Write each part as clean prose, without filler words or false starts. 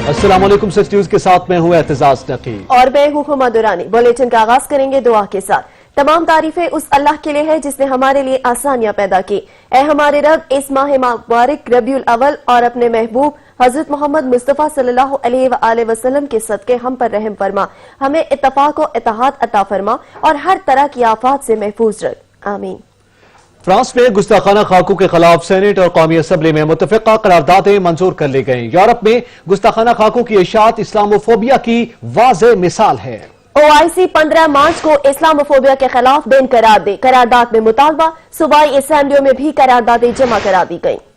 السلام علیکم، سچ نیوز کے ساتھ میں ہوں اعتزاز نقی اور میں ہوں ہما دورانی۔ بلیٹن کا آغاز کریں گے دعا کے ساتھ۔ تمام تعریفیں اس اللہ کے لیے ہے جس نے ہمارے لیے آسانیاں پیدا کی۔ اے ہمارے رب، اس ماہ مبارک ربیع الاول اور اپنے محبوب حضرت محمد مصطفیٰ صلی اللہ علیہ وآلہ وسلم کے صدقے ہم پر رحم فرما، ہمیں اتفاق و اتحاد عطا فرما اور ہر طرح کی آفات سے محفوظ رکھ، آمین۔ فرانس میں گستاخانہ خاکوں کے خلاف سینٹ اور قومی اسمبلی میں متفقہ قراردادیں منظور کر لی گئیں۔ یورپ میں گستاخانہ خاکوں کی اشاعت اسلاموفوبیا کی واضح مثال ہے۔ OIC 15 مارچ کو اسلاموفوبیا کے خلاف دن قرار دے۔ قرارداد میں مطالبہ، صوبائی اسمبلیوں میں بھی قراردادیں جمع کرا دی گئیں۔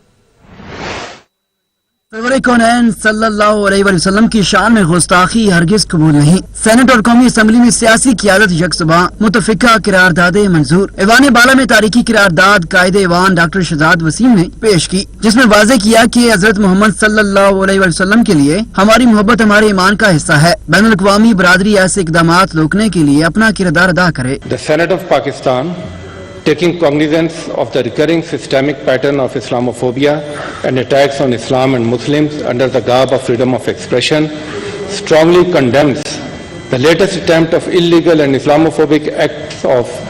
پیغمبر کونین صلی اللہ علیہ وسلم کی شان میں گستاخی ہرگز قبول نہیں۔ سینٹ اور قومی اسمبلی میں سیاسی قیادت یکسباں، متفقہ قراردادیں منظور۔ ایوان بالا میں تاریخی قرارداد قائد ایوان ڈاکٹر شہزاد وسیم نے پیش کی، جس میں واضح کیا کہ حضرت محمد صلی اللہ علیہ وسلم کے لیے ہماری محبت ہمارے ایمان کا حصہ ہے۔ بین الاقوامی برادری ایسے اقدامات روکنے کے لیے اپنا کردار ادا کرے۔ The Senate of Pakistan, taking cognizance of the recurring systemic pattern of Islamophobia and attacks on Islam and Muslims under the garb of freedom of expression, strongly condemns the latest attempt of illegal and Islamophobic acts of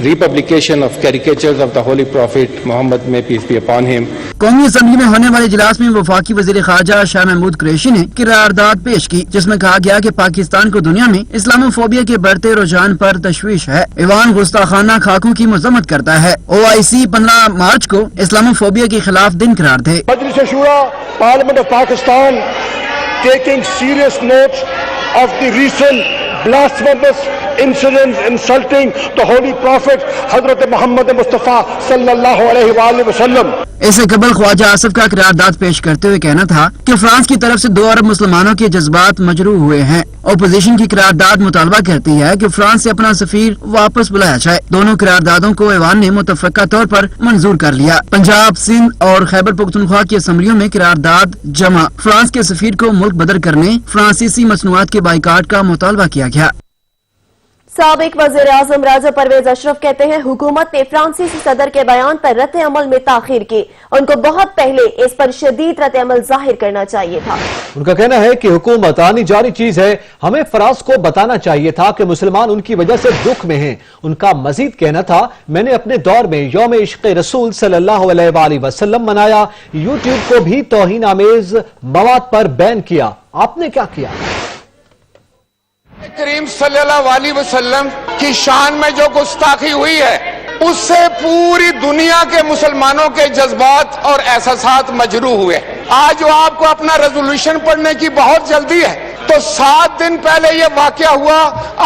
republication of caricatures of the Holy Prophet Muhammad, may peace be upon him. قومی assembly میں ہونے والے اجلاس میں وفاقی وزیر خارجہ شاہ محمود قریشی نے قرارداد پیش کی، جس میں کہا گیا کہ پاکستان کو دنیا میں اسلاموفوبیا کے بڑھتے رجحان پر تشویش ہے۔ ایوان گستاخانہ خاکوں کی مذمت کرتا ہے۔ OIC 15 مارچ کو اسلاموفوبیا کے خلاف دن قرار دے۔ مجلس شورا Parliament of Pakistan taking serious note of the recent blasphemous incidents insulting the Holy Prophet Hazrat Muhammad Mustafa صلی اللہ علیہ وآلہ وسلم۔ اس سے قبل خواجہ آصف کا قرارداد پیش کرتے ہوئے کہنا تھا کہ فرانس کی طرف سے 2 ارب مسلمانوں کے جذبات مجروح ہوئے ہیں۔ اپوزیشن کی قرارداد مطالبہ کرتی ہے کہ فرانس سے اپنا سفیر واپس بلایا جائے۔ دونوں قراردادوں کو ایوان نے متفقہ طور پر منظور کر لیا۔ پنجاب، سندھ اور خیبر پختونخوا کی اسمبلیوں میں قرارداد جمع۔ فرانس کے سفیر کو ملک بدر کرنے، فرانسیسی مصنوعات کے بائیکاٹ کا مطالبہ کیا گیا۔ سابق وزیر اعظم راجہ پرویز اشرف کہتے ہیں حکومت نے فرانسیسی صدر کے بیان پر رد عمل میں تاخیر کی، ان کو بہت پہلے اس پر شدید رد عمل ظاہر کرنا چاہیے تھا۔ ان کا کہنا ہے کہ حکومت آنی جاری چیز ہے، ہمیں فرانس کو بتانا چاہیے تھا کہ مسلمان ان کی وجہ سے دکھ میں ہیں۔ ان کا مزید کہنا تھا، میں نے اپنے دور میں یوم عشق رسول صلی اللہ علیہ وآلہ وسلم منایا، یوٹیوب کو بھی توہین آمیز مواد پر بین کیا، آپ نے کیا کیا؟ کریم صلی اللہ علیہ وسلم کی شان میں جو گستاخی ہوئی ہے، اس سے پوری دنیا کے مسلمانوں کے جذبات اور احساسات مجروح ہوئے۔ آج جو آپ کو اپنا ریزولوشن پڑھنے کی بہت جلدی ہے، تو 7 دن پہلے یہ واقعہ ہوا،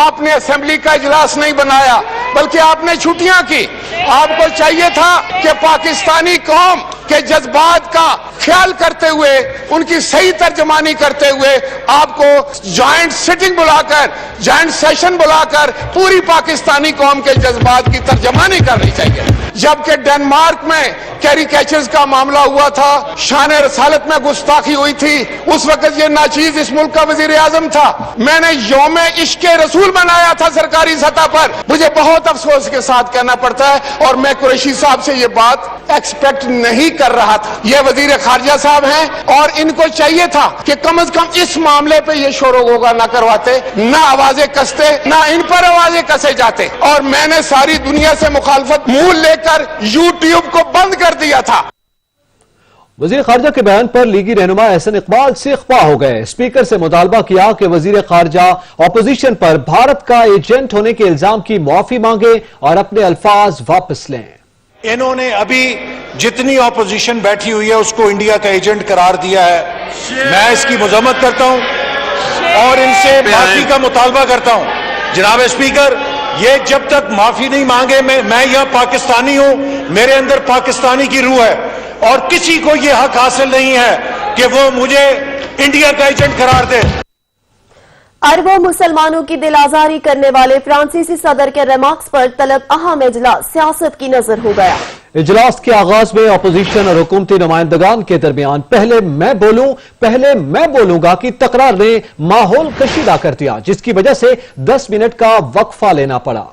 آپ نے اسمبلی کا اجلاس نہیں بنایا بلکہ آپ نے چھٹیاں کی۔ آپ کو چاہیے تھا کہ پاکستانی قوم کے جذبات کا خیال کرتے ہوئے، ان کی صحیح ترجمانی کرتے ہوئے، آپ کو جوائنٹ سیٹنگ بلا کر، جوائنٹ سیشن بلا کر پوری پاکستانی قوم کے جذبات کی ترجمانی کرنی چاہیے۔ جبکہ ڈنمارک میں کیریکیچرز کا معاملہ ہوا تھا، شان رسالت میں گستاخی ہوئی تھی، اس وقت یہ ناچیز اس ملک کا وزیر اعظم تھا۔ میں نے یوم عشق رسول منایا تھا سرکاری سطح پر۔ مجھے بہت افسوس کے ساتھ کہنا پڑتا ہے، اور میں قریشی صاحب سے یہ بات ایکسپیکٹ نہیں کر رہا تھا۔ یہ وزیر خارجہ صاحب ہیں، اور ان کو چاہیے تھا کہ کم از کم اس معاملے پہ یہ شور و غوغا نہ کرواتے، نہ آوازیں کستے، نہ ان پر آوازیں کسے جاتے۔ اور میں نے ساری دنیا سے مخالفت منہ لے کر یوٹیوب کو بند کر دیا تھا۔ وزیر خارجہ کے بیان پر لیگی رہنما احسن اقبال سے خفا ہو گئے۔ اسپیکر سے مطالبہ کیا کہ وزیر خارجہ اپوزیشن پر بھارت کا ایجنٹ ہونے کے الزام کی معافی مانگے اور اپنے الفاظ واپس لیں۔ انہوں نے ابھی جتنی اپوزیشن بیٹھی ہوئی ہے اس کو انڈیا کا ایجنٹ قرار دیا ہے۔ میں اس کی مذمت کرتا ہوں اور ان سے معافی کا مطالبہ کرتا ہوں۔ جناب اسپیکر، یہ جب تک معافی نہیں مانگے، میں یہاں پاکستانی ہوں، میرے اندر پاکستانی کی روح ہے، اور کسی کو یہ حق حاصل نہیں ہے کہ وہ مجھے انڈیا کا ایجنٹ قرار دے۔ اربوں مسلمانوں کی دل آزاری کرنے والے فرانسیسی صدر کے ریمارکس پر طلب اہم اجلاس سیاست کی نظر ہو گیا۔ اجلاس کے آغاز میں اپوزیشن اور حکومتی نمائندگان کے درمیان پہلے میں بولوں گا کی تکرار نے ماحول کشیدہ کر دیا، جس کی وجہ سے 10 منٹ کا وقفہ لینا پڑا۔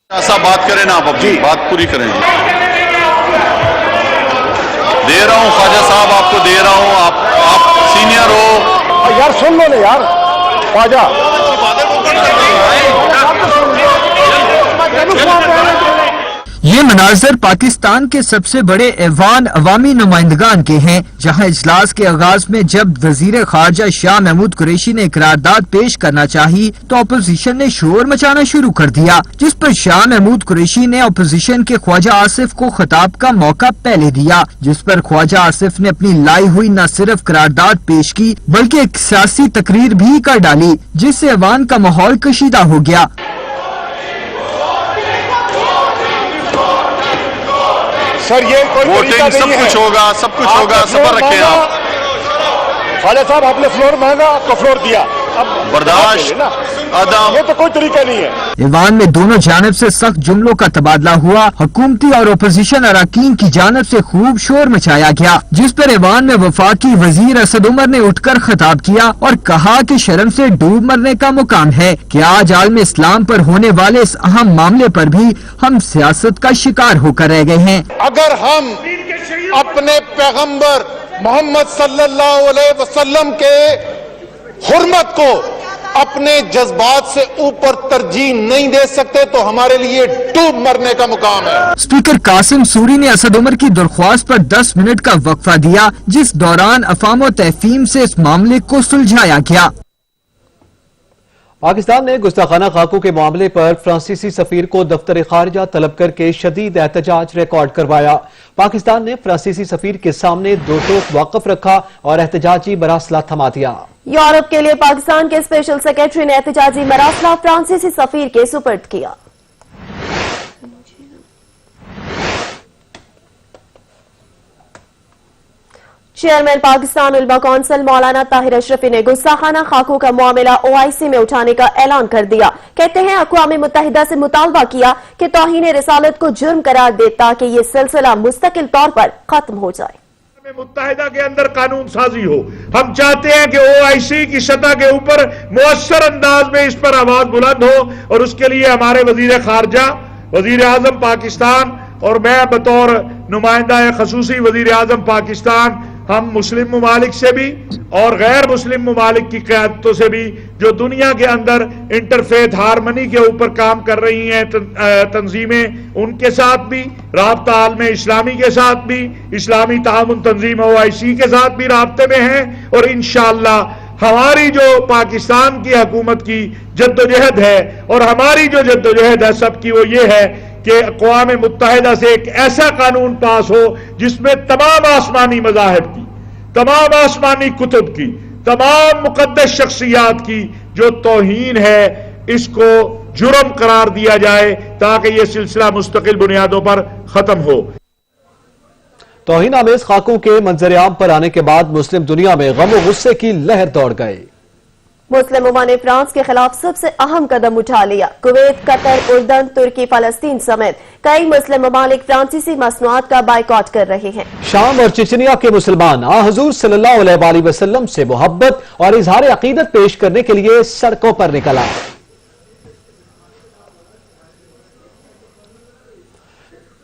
ایسا بات کریں نا آپ، جی بات پوری کریں۔ दे रहा हूं ख्वाजा साहब, आपको दे रहा हूं, आप सीनियर हो। यार सुन लो ना यार ख्वाजा। ये मनाजर पाकिस्तान के सबसे बड़े ऐवान अवामी नुमाइंदगान के हैं, जहां इजलास के आगाज में जब वजीर खारजा शाह महमूद कुरैशी ने करारदाद पेश करना चाही तो अपोजिशन ने शोर मचाना शुरू कर दिया, जिस पर शाह महमूद कुरैशी ने अपोजिशन के ख्वाजा आसिफ को खिताब का मौका पहले दिया, जिस पर ख्वाजा आसिफ ने अपनी लाई हुई न सिर्फ करारदाद पेश की बल्कि एक सियासी तकरीर भी कर डाली, जिससे ऐवान का माहौल कशीदा हो गया। सर ये कोई वोटिंग सब कुछ होगा, सब कुछ होगा, सबर रखें आप। ख्वाजा साहब आपने फ्लोर मांगा, आपको फ्लोर दिया, अब बर्दाश्त अदम, ये तो कोई तरीका नहीं है। ईवान में दोनों जानब से सख्त जुमलों का तबादला हुआ। हुकूमती और अपोजिशन अराकीन की जानब से खूब शोर मचाया गया, जिस पर ईवान में वफाकी वजीर असद उमर ने उठकर खिताब किया और कहा कि शर्म से डूब मरने का मुकाम है कि आज आलम इस्लाम पर होने वाले इस अहम मामले पर भी हम सियासत का शिकार होकर रह गए हैं। अगर हम अपने पैगंबर मोहम्मद सल्लल्लाहु अलैहि वसल्लम के हुर्मत को अपने जज्बात से ऊपर तरजीह नहीं दे सकते तो हमारे लिए डूब मरने का मुकाम है। स्पीकर कासिम सूरी ने असद उमर की दरख्वास्त पर 10 मिनट का वक्फा दिया, जिस दौरान अफाम व तहफीम से इस मामले को सुलझाया गया। पाकिस्तान ने गुस्ताखाना खाकों के मामले पर फ्रांसीसी सफीर को दफ्तर खारजा तलब करके शदीद एहतजाज रिकॉर्ड करवाया। पाकिस्तान ने फ्रांसीसी सफीर के सामने दो टोक वाकफ रखा और एहतजाजी मरासला थमा दिया। यूरोप के लिए पाकिस्तान के स्पेशल सेक्रेटरी ने एहतजाजी मरासला फ्रांसीसी सफीर के सुपर्द किया। चेयरमैन पाकिस्तान उलमा कौंसिल मौलाना ताहिर अशरफी ने गुस्ताखाना खाकों का मामला OIC में उठाने का ऐलान कर दिया। कहते हैं अक़वाम मुत्तहिदा से मुतालबा किया कि तौहीन रिसालत को जुर्म करार दे ताकि ये सिलसिला मुस्तकिल तौर पर खत्म हो जाए। मुत्तहिदा के अंदर कानून साजी हो। हम चाहते हैं कि OIC की सतह के ऊपर मुअस्सर अंदाज में इस पर आवाज बुलंद हो और उसके लिए हमारे वजीर खारजा, वजीर आजम पाकिस्तान और मैं बतौर नुमाइंदा खसूसी वजीर आजम पाकिस्तान हम मुस्लिम ममालिक से भी और गैर मुस्लिम ममालिक की क़यादतों से भी जो दुनिया के अंदर इंटरफेथ हारमनी के ऊपर काम कर रही हैं तंजीमें, उनके साथ भी राब्ता आलमे इस्लामी के साथ भी, इस्लामी ताउन तंजीम OIC के साथ भी राब्ते में हैं और इंशाअल्लाह हमारी जो पाकिस्तान की हुकूमत की जद्दोजहद है और हमारी जो जद्दोजहद है सबकी, वो ये है कि अक़वाम मुत्तहिदा से एक ऐसा कानून पास हो जिसमें तमाम आसमानी मज़ाहिब की, तमाम आसमानी कुतुब की, तमाम मुक़द्दस शख्सियात की जो तौहीन है इसको जुर्म करार दिया जाए ताकि ये सिलसिला मुस्तकिल बुनियादों पर खत्म हो। तौहीन आमेज खाकों के मंजर-ए-आम पर आने के बाद मुस्लिम दुनिया में गम और गुस्से की लहर दौड़ गई। मुस्लिम उम्मा ने फ्रांस के खिलाफ सबसे अहम कदम उठा लिया। कुवैत, कतर, उर्दन, तुर्की, फलस्तीन समेत कई मुस्लिम ममालिक फ्रांसीसी मसनूआत का बाइकॉट कर रहे हैं। शाम और चिचनिया के मुसलमान हुजूर सल्लल्लाहु अलैहि वसल्लम से मोहब्बत और इजहार अकीदत पेश करने के लिए सड़कों पर निकला।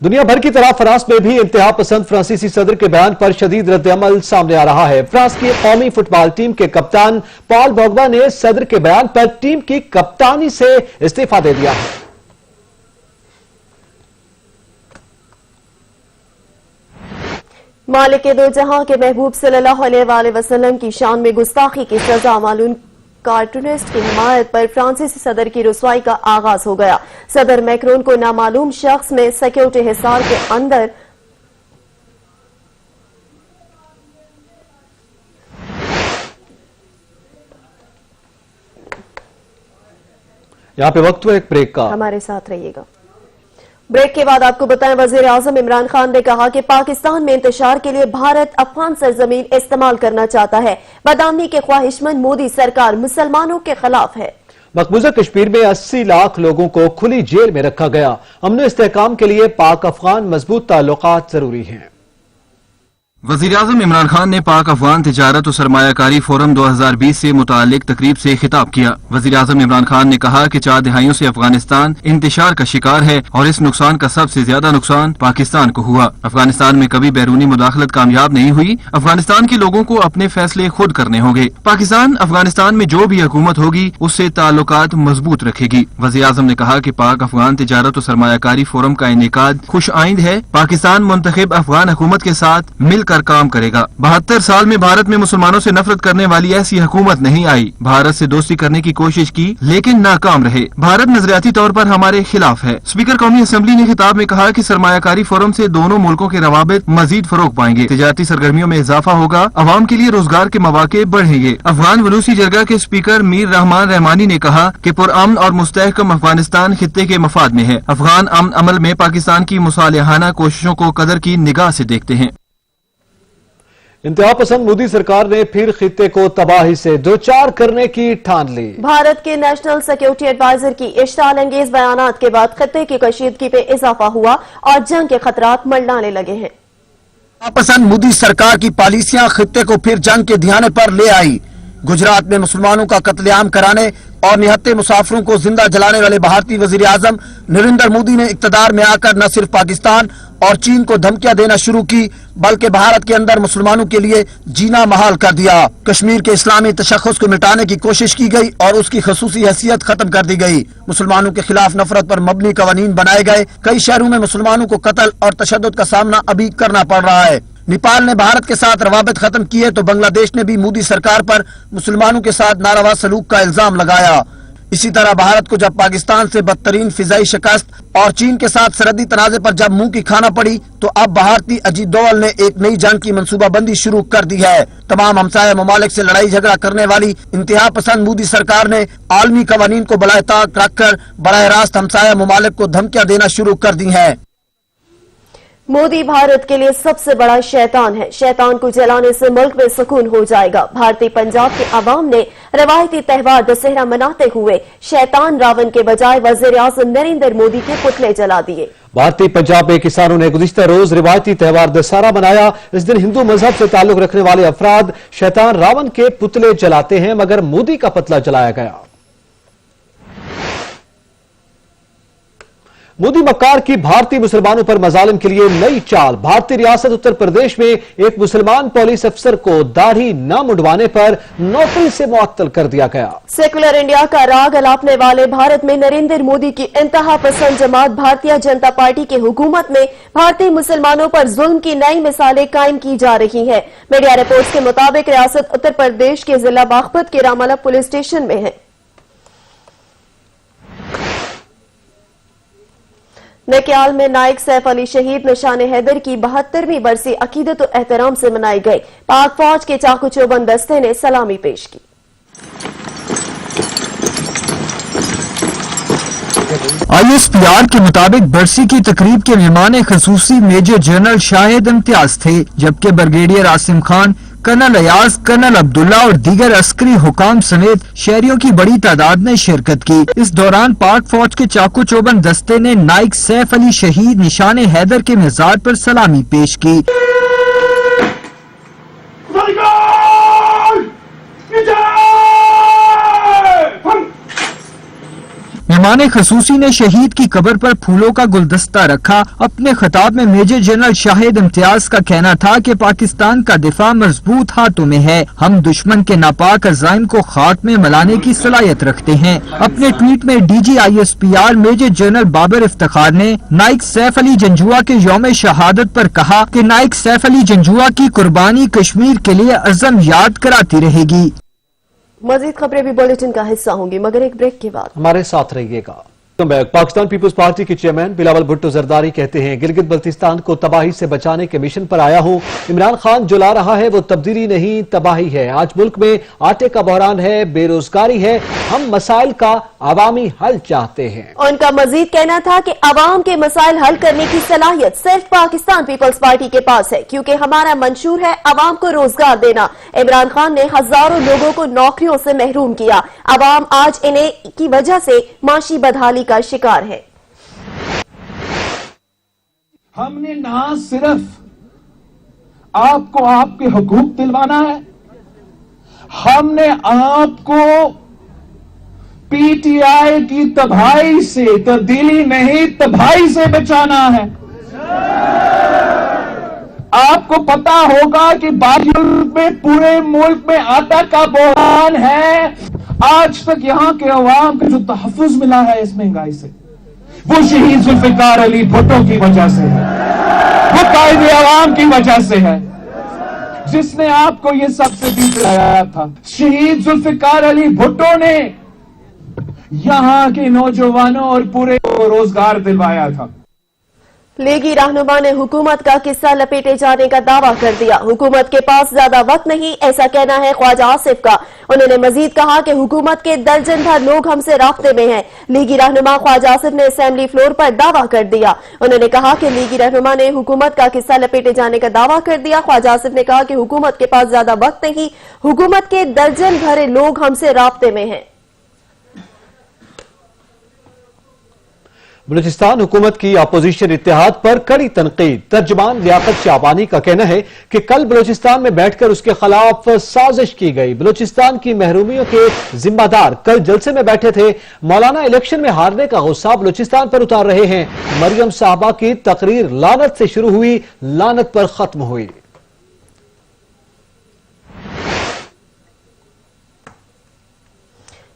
दुनिया भर की तरह फ्रांस में भी इंतहा पसंद फ्रांसीसी सदर के बयान पर शदीद रद्द-ए-अमल सामने आ रहा है। फ्रांस की कौमी फुटबॉल टीम के कप्तान पॉल पोग्बा ने सदर के बयान पर टीम की कप्तानी से इस्तीफा दे दिया है। मालिक दो जहां के महबूब सल्लल्लाहु अलैहि वसल्लम की शान में गुस्ताखी की सजा मालूम कार्टूनिस्ट की हिमायत पर फ्रांसीसी सदर की रुसवाई का आगाज हो गया। सदर मैक्रोन को नामालूम शख्स ने सिक्योरिटी हिसार के अंदर यहां पे वक्त हुआ एक ब्रेक का, हमारे साथ रहिएगा। ब्रेक के बाद आपको बताएं, वजीर आजम इमरान खान ने कहा कि पाकिस्तान में इंतशार के लिए भारत अफगान सरजमीन इस्तेमाल करना चाहता है। बदआमनी के ख्वाहिशमंद मोदी सरकार मुसलमानों के खिलाफ है। मकबूजा कश्मीर में 80 लाख लोगों को खुली जेल में रखा गया। अमन इस्तेहकाम के लिए पाक अफगान मजबूत ताल्लुकात जरूरी हैं। वज़ीर-ए-आज़म इमरान खान ने पाक अफगान तिजारत और सरमायाकारी फोरम 2020 से मुतालिक तकरीब से खिताब किया। वज़ीर-ए-आज़म इमरान खान ने कहा कि 4 दहाइयों से अफगानिस्तान इंतशार का शिकार है और इस नुकसान का सबसे ज्यादा नुकसान पाकिस्तान को हुआ। अफगानिस्तान में कभी बैरूनी मुदाखलत कामयाब नहीं हुई। अफगानिस्तान के लोगों को अपने फैसले खुद करने होंगे। पाकिस्तान अफगानिस्तान में जो भी हुकूमत होगी उससे ताल्लुकात मजबूत रखेगी। वज़ीर-ए-आज़म ने कहा कि पाक अफगान तिजारत और सरमायाकारी फोरम का इनेकाद खुश आइंद है। पाकिस्तान मुंतखब अफगान हुकूमत के साथ मिलकर काम करेगा। 72 साल में भारत में मुसलमानों से नफरत करने वाली ऐसी हुकूमत नहीं आई। भारत से दोस्ती करने की कोशिश की लेकिन नाकाम रहे। भारत नजरियाती तौर पर हमारे खिलाफ है। स्पीकर कौमी असम्बली ने खिताब में कहा कि सरमायाकारी फोरम से दोनों मुल्कों के रवाबित मजीद फरोग पाएंगे। तिजारती सरगर्मियों में इजाफा होगा। अवाम के लिए रोजगार के मौके बढ़ेंगे। अफगान वलूसी जरगा के स्पीकर मीर रहमान रहमानी ने कहा कि पुरअमन और मुस्तहकम अफगानिस्तान खित्ते के मफाद में है। अफगान अमन अमल में पाकिस्तान की मुसालिहाना कोशिशों को कदर की निगाह से देखते हैं। इंतहा पसंद मोदी सरकार ने फिर खित्ते को तबाही से दो चार करने की ठान ली। भारत के नेशनल सिक्योरिटी एडवाइजर की इश्ताल अंगेज बयानात के बाद खित्ते की कशीदगी पे इजाफा हुआ और जंग के खतरात मंडराने लगे हैं। पसंद मोदी सरकार की पॉलिसियां खित्ते को फिर जंग के धियाने पर ले आई। गुजरात में मुसलमानों का कत्लेआम कराने और निहत्ते मुसाफिरों को जिंदा जलाने वाले भारतीय वजीर आजम नरेंद्र मोदी ने इक्तदार में आकर न सिर्फ पाकिस्तान और चीन को धमकियां देना शुरू की बल्कि भारत के अंदर मुसलमानों के लिए जीना महाल कर दिया। कश्मीर के इस्लामी तशख्खुस को मिटाने की कोशिश की गई और उसकी खसूसी हैसियत खत्म कर दी गई। मुसलमानों के खिलाफ नफरत पर मबनी कवानीन बनाए गए। कई शहरों में मुसलमानों को कत्ल और तशद्दुद का सामना अभी करना पड़ रहा है। नेपाल ने भारत के साथ रवाबित खत्म किए तो बांग्लादेश ने भी मोदी सरकार पर मुसलमानों के साथ नारवा सलूक का इल्जाम लगाया। इसी तरह भारत को जब पाकिस्तान से बदतरीन फिजाई शिकस्त और चीन के साथ सरहदी तनाजे पर जब मुंह की खाना पड़ी तो अब भारतीय अजीत डोवल ने एक नई जंग की मंसूबाबंदी शुरू कर दी है। तमाम हमसाया ममालिक से लड़ाई झगड़ा करने वाली इंतहा पसंद मोदी सरकार ने आलमी कवानीन को बलाए ताक रखकर बराह रास्त हमसाया ममालिक को धमकियां देना शुरू कर दी है। मोदी भारत के लिए सबसे बड़ा शैतान है। शैतान को जलाने से मुल्क में सुकून हो जाएगा। भारतीय पंजाब के अवाम ने रवायती त्यौहार दशहरा मनाते हुए शैतान रावण के बजाय वजीर आजम नरेंद्र मोदी के पुतले जला दिए। भारतीय पंजाब में किसानों ने गुज़िश्ता रोज रिवायती त्यौहार दशहरा मनाया। इस दिन हिंदू मजहब से ताल्लुक रखने वाले अफराद शैतान रावण के पुतले जलाते हैं मगर मोदी का पुतला जलाया गया। मोदी मक्कार की भारतीय मुसलमानों पर मजालिम के लिए नई चाल। भारतीय रियासत उत्तर प्रदेश में एक मुसलमान पुलिस अफसर को दाढ़ी न मुंडवाने पर नौकरी से मुअत्तल कर दिया गया। सेकुलर इंडिया का राग अलापने वाले भारत में नरेंद्र मोदी की इंतहा पसंद जमात भारतीय जनता पार्टी की हुकूमत में भारतीय मुसलमानों पर जुल्म की नई मिसालें कायम की जा रही हैं। मीडिया रिपोर्ट्स के मुताबिक रियासत उत्तर प्रदेश के जिला बागपत के रामला पुलिस स्टेशन में है। नकियाल में नायक सैफ अली शहीद निशान हैदर की 72वीं बरसी अकीदत और एहतराम से मनाई गई। पाक फौज के चाकू चौबंद दस्ते ने सलामी पेश की। ISPR के मुताबिक बरसी की तकरीब के मेहमान खसूसी मेजर जनरल शाहिद इम्तियाज थे, जबकि brigadier Asim Khan, colonel Ayaz, colonel Abdullah और दीगर अस्करी हुकाम समेत शहरियों की बड़ी तादाद ने शिरकत की। इस दौरान पाक फौज के चाकू चौबंद दस्ते ने नायक सैफ अली शहीद निशान हैदर के मज़ार पर सलामी पेश की। मेहमान खसूसी ने शहीद की कब्र पर फूलों का गुलदस्ता रखा। अपने खिताब में मेजर जनरल शाहिद इम्तियाज का कहना था कि पाकिस्तान का दिफा मजबूत हाथों में है। हम दुश्मन के नापाक अज़ाइम को खाक में मिलाने की सलाहियत रखते हैं। अपने ट्वीट में DG ISPR major general Babar Iftikhar ने नायक सैफ अली जंजुआ के यौम शहादत पर कहा कि नायक सैफ अली जंजुआ की कुर्बानी कश्मीर के लिए अज़म याद कराती रहेगी। मजीद खबरें भी बुलेटिन का हिस्सा होंगी मगर एक ब्रेक के बाद। हमारे साथ रहिएगा। पाकिस्तान पीपुल्स पार्टी के चेयरमैन बिलावल भुट्टो जरदारी कहते हैं गिलगित बल्तिस्तान को तबाही से बचाने के मिशन पर आया हूं। इमरान खान जो ला रहा है वो तब्दीली नहीं तबाही है। आज मुल्क में आटे का बहरान है, बेरोजगारी है। हम मसाइल का अवामी हल चाहते हैं। उनका मजीद कहना था कि अवाम के मसाइल हल करने की सलाहियत सिर्फ पाकिस्तान पीपुल्स पार्टी के पास है क्योंकि हमारा मंशूर है अवाम को रोजगार देना। इमरान खान ने हजारों लोगों को नौकरियों से महरूम किया। अवाम आज इन्हें की वजह से माशी बदहाली का शिकार है। हमने ना सिर्फ आपको आपके हुकूक दिलवाना है। हमने आपको पीटीआई की तबाही से, तब्दीली नहीं तबाही से बचाना है। आपको पता होगा कि बाकी में पूरे मुल्क में आटा का बहरान है। आज तक यहां के अवाम को जो तहफ़्फ़ुज़ मिला है इस महंगाई से, वो शहीद जुल्फ़िकार अली भुट्टो की वजह से है, वो कायदे अवाम की वजह से है, जिसने आपको ये सब्सिडी दिलाया था। शहीद जुल्फ़िकार अली भुट्टो ने यहां के नौजवानों और पूरे को रोजगार दिलवाया था। लीगी रहनुमा ने हुकूमत का किस्सा लपेटे जाने का दावा कर दिया। हुकूमत के पास ज्यादा वक्त नहीं, ऐसा कहना है ख्वाजा आसिफ का। उन्होंने मजीद कहा कि हुकूमत के दर्जन भर लोग हमसे राब्ते में हैं। लीगी रहनुमा ख्वाजा आसिफ ने असेंबली फ्लोर पर दावा कर दिया। उन्होंने कहा कि लीगी रहनुमा ने हुकूमत का किस्सा लपेटे जाने का दावा कर दिया। ख्वाजा आसिफ ने कहा कि हुकूमत के पास ज्यादा वक्त नहीं, हुकूमत के दर्जन भरे लोग हमसे राब्ते में हैं। बलूचिस्तान हुकूमत की अपोजिशन इत्तेहाद पर कड़ी तनकीद। तर्जुमान लियाकत शाबानी का कहना है कि कल बलूचिस्तान में बैठकर उसके खिलाफ साजिश की गई। बलूचिस्तान की महरूमियों के जिम्मेदार कल जलसे में बैठे थे। मौलाना इलेक्शन में हारने का गुस्सा बलूचिस्तान पर उतार रहे हैं। मरियम साहबा की तकरीर लानत से शुरू हुई, लानत पर खत्म हुई।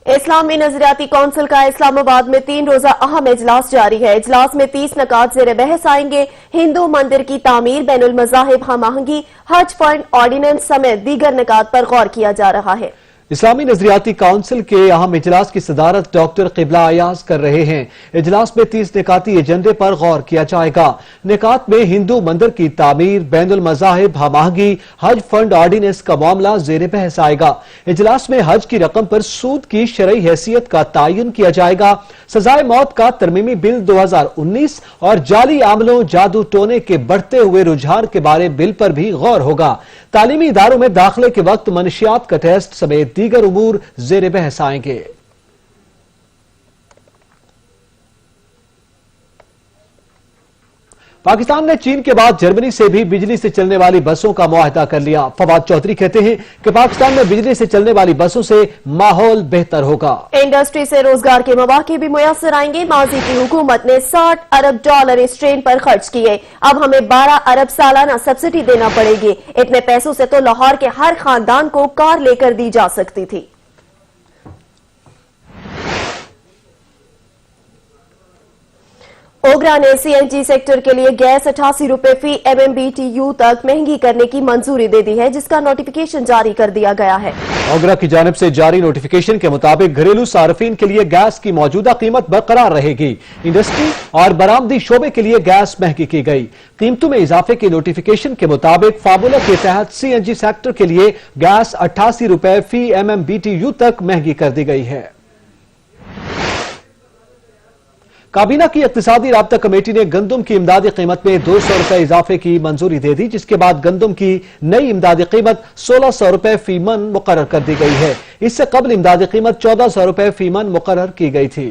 इस्लामी नजरियाती कौंसिल का इस्लामाबाद में 3 रोजा अहम इजलास जारी है। इजलास में 30 नकात ज़ेर बहस आएंगे। हिंदू मंदिर की तामीर, बैनुल मज़ाहिब हमआहंगी, हज फंड ऑर्डिनेंस समेत दीगर नकात पर गौर किया जा रहा है। इस्लामी नजरियाती काउंसिल के अहम इजलास की सदारत डॉक्टर क़िबला अयाज कर रहे हैं। इजलास में 30 निकाती एजेंडे पर गौर किया जाएगा। निकात में हिंदू मंदिर की तामीर, बैनुल मज़ाहिब हमआहंगी, हज फंड ऑर्डिनेंस का मामला ज़ेर बहस आएगा। इजलास में हज की रकम पर सूद की शरई हैसियत का तयन किया जाएगा। सजाए मौत का तरमीमी बिल 2019 और जाली आमलों, जादू टोने के बढ़ते हुए रुझान के बारे बिल पर भी गौर होगा। तालीमी इदारों में दाखिले के वक्त मनशियात का टेस्ट समेत दीगर उमूर ज़ेर बहस आएंगे। पाकिस्तान ने चीन के बाद जर्मनी से भी बिजली से चलने वाली बसों का मुआहदा कर लिया। फवाद चौधरी कहते हैं कि पाकिस्तान में बिजली से चलने वाली बसों से माहौल बेहतर होगा। इंडस्ट्री से रोजगार के मौके भी मुयस्सर आएंगे। माजी की हुकूमत ने $60 अरब इस ट्रेन पर खर्च किए। अब हमें 12 अरब सालाना सब्सिडी देना पड़ेगी। इतने पैसों से तो लाहौर के हर खानदान को कार लेकर दी जा सकती थी। ओगरा ने सीएनजी सेक्टर के लिए गैस 88 रुपए फी MMBTU तक महंगी करने की मंजूरी दे दी है, जिसका नोटिफिकेशन जारी कर दिया गया है। ओगरा की जानिब से जारी नोटिफिकेशन के मुताबिक घरेलू सार्फिन के लिए गैस की मौजूदा कीमत बरकरार रहेगी। इंडस्ट्री और बरामदी शोबे के लिए गैस महंगी की गई। कीमतों में इजाफे के नोटिफिकेशन के मुताबिक फार्मूला के तहत सीएनजी सेक्टर के लिए गैस 88 रुपए फी MMBTU तक महंगी कर दी गई है। काबीना की इक्तिसादी राब्ता कमेटी ने गंदम की इमदादी कीमत में 200 रुपए इजाफे की मंजूरी दे दी, जिसके बाद गंदम की नई इमदादी कीमत 1600 रुपए फी मन मुकर्रर कर दी गई है। इससे कबल इमदादी कीमत 1400 रुपए फी मन मुकर्रर की गई थी।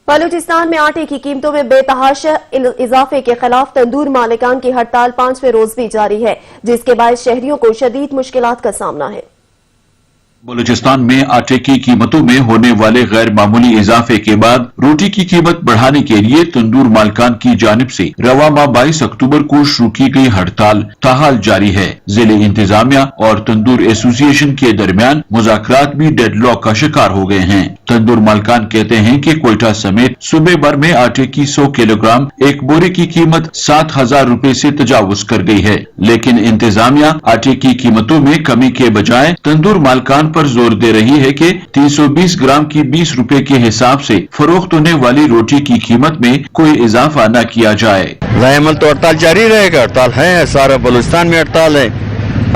बलूचिस्तान में आटे की कीमतों में बेतहाशा इजाफे के खिलाफ तंदूर मालिकान की हड़ताल 5वें रोज भी जारी है, जिसके बाद शहरियों को शदीद मुश्किलात का सामना है। बलूचिस्तान में आटे की कीमतों में होने वाले गैर मामूली इजाफे के बाद रोटी की कीमत बढ़ाने के लिए तंदूर मालिकान की जानिब से रवा माह 22 अक्टूबर को शुरू की गई हड़ताल ताहाल जारी है। जिले इंतजामिया और तंदूर एसोसिएशन के दरमियान मुज़ाकरात भी डेडलॉक का शिकार हो गए हैं। तंदूर मालिकान कहते हैं कि कोयटा समेत सूबे भर में आटे की 100 किलोग्राम एक बोरे की कीमत 7,000 रुपए से तजावुज कर गई है, लेकिन इंतजामिया आटे की कीमतों में कमी के बजाय तंदूर मालिकान पर जोर दे रही है कि 320 ग्राम की 20 रुपए के हिसाब से फरोख्त होने वाली रोटी की कीमत में कोई इजाफा न किया जाए। लाएमल तो हड़ताल जारी रहेगा। हड़ताल है, सारा बलूचिस्तान में हड़ताल है।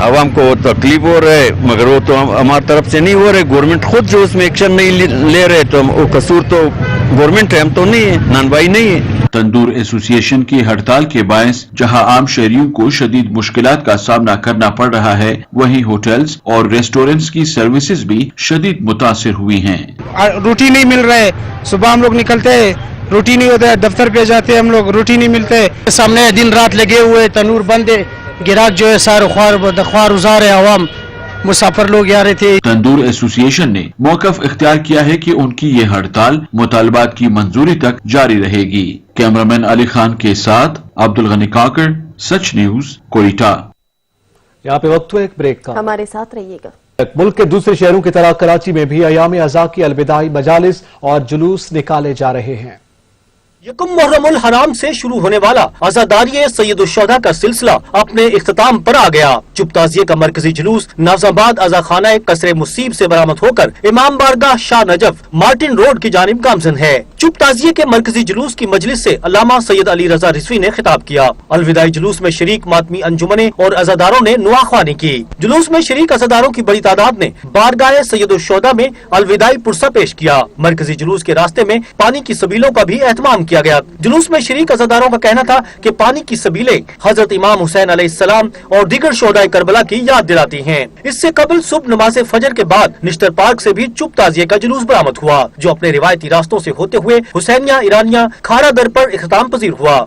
आवाम को तकलीफ हो रहा है, मगर वो तो हमारी तरफ से नहीं हो रहे। गवर्नमेंट खुद जो उसमें एक्शन नहीं ले रहे, तो वो कसूर तो गवर्नमेंट है, हम तो नहीं है, नानबाई नहीं है। तंदूर एसोसिएशन की हड़ताल के बायस जहां आम शहरियों को शदीद मुश्किलात का सामना करना पड़ रहा है, वहीं होटल्स और रेस्टोरेंट्स की सर्विसेज भी शदीद मुतासिर हुई हैं। रोटी नहीं मिल रहा है। सुबह हम लोग निकलते हैं रोटी नहीं होता है, दफ्तर पे जाते हैं हम लोग, रोटी नहीं मिलते, सामने दिन रात लगे हुए, तनूर बंद है, गिराक जो है सारे ख्वार उजार है, आवाम मुसाफिर लोग आ रहे थे। तंदूर एसोसिएशन ने मौकफ इख्तियार किया है कि उनकी ये हड़ताल मुतालबात की मंजूरी तक जारी रहेगी। कैमरामैन अली खान के साथ अब्दुल गनी काकर, सच न्यूज, कोयटा। यहाँ पे वक्त हुआ एक ब्रेक का, हमारे साथ रहिएगा। मुल्क के दूसरे शहरों की तरह कराची में भी अयाम अज़ा की अलविदाई मजालिस और जुलूस निकाले जा रहे हैं। यकम मुहर्रमुल हराम से शुरू होने वाला आज़ादारी सैयदुल शुहदा का सिलसिला अपने इख्तिताम पर आ गया। चुप ताज़िये का मरकजी जुलूस नाज़ाबाद अज़ाखाना कसरे मुसीब से बरामद होकर इमाम बारगाह शाह नजफ मार्टिन रोड की जानिब गामजन है। चुप ताज़िये के मरकजी जुलूस की मजलिस से अल्लामा सैयद अली रजा रिजवी ने खिताब किया। अलविदाई जुलूस में शरीक मातमी अंजुमने और अज़ादारों ने नुआख्वानी की। जुलूस में शरीक अज़ादारों की बड़ी तादाद ने बारगाह सैयदुल शुहदा में अलविदाई पुरसा पेश किया। मरकजी जुलूस के रास्ते में पानी की सबीलों का भी एहतमाम किया गया। जुलूस में शरीक अज़ादारों का कहना था कि पानी की सबीलें हजरत इमाम हुसैन अलैहिस्सलाम और दीगर शोहदाए करबला की याद दिलाती हैं। इससे कबल सुबह नमाज फजर के बाद निश्तर पार्क से भी चुप ताज़िये का जुलूस बरामद हुआ, जो अपने रिवायती रास्तों से होते हुए हुसैनिया ईरानिया खारा दर पर इख्तिताम पजीर हुआ।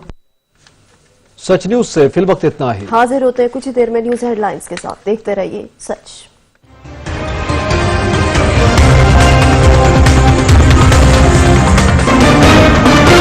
सच न्यूज से फिल वक्त इतना ही। हाजिर होते हैं कुछ ही देर में न्यूज हेडलाइंस के साथ। देखते रहिए सच।